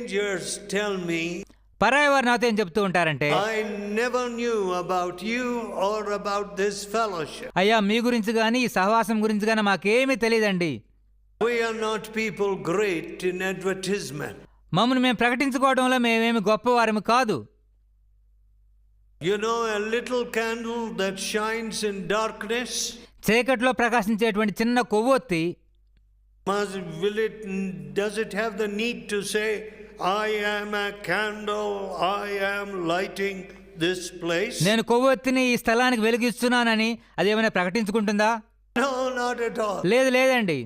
Strangers tell me, పరాయి వారు నాతో ఏం చెప్తూ ఉంటారంటే, I never knew about you or about this fellowship. అయ్యా మీ గురించి కానీ ఈ సహవాసం గురించి కానీ మాకేమీ తెలియదండి. We are not people great in advertisement. మమ్మల్ని మేము ప్రకటించుకోవడంలో మేమేమి గొప్పవారము కాదు. You know, a little candle that shines in darkness, చీకట్లో ప్రకాశించేటువంటి చిన్న కొవ్వొత్తి does it have the need to say, I am a candle, I am lighting this place? నేను కొవ్వొత్తిని ఈ స్థలానికి వెలిగిస్తున్నానని అది ఏమైనా ప్రకటించుకుంటుందా? No, not at all. లేదండి.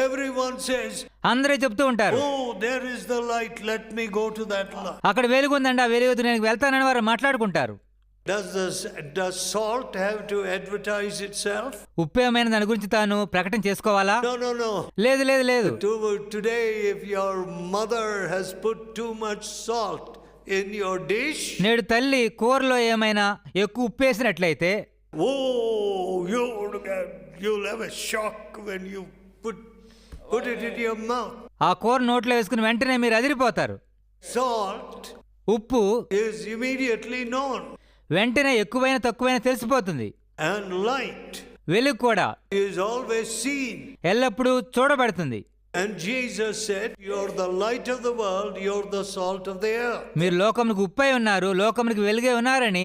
Everyone says, అందరూ చెప్తూ ఉంటారు, oh, there is the light, let me go to that light. అక్కడ వెలుగుందండి, ఆ వెలుగు నేను వెళ్తానని వారు మాట్లాడుకుంటారు. Does salt have to advertise itself? ఉప్పు ఏమైనా దాని గురించి తాను ప్రకటన చేసుకోవాలా? No. లేదు. Today, if your mother has put too much salt in your dish, నేడు తల్లి కూరలో ఏమైనా ఎక్కువ ఉప్పు వేసినట్లయితే, oh, you'll have a shock when you put it in your mouth. ఆ కూర నోట్లో వేసుకుని వెంటనే మీరు అదిరిపోతారు. Salt ఉప్పు is immediately known. వెంటనే ఎక్కువైనా తక్కువైనా తెలిసిపోతుంది. And light వెలుగు కూడా is always seen. ఎల్లప్పుడూ చూడబడుతుంది. And Jesus said, you're the light of the world, you're the salt of the earth. మీరు లోకమునకు ఉప్పై ఉన్నారు, లోకమునకు వెలుగే ఉన్నారని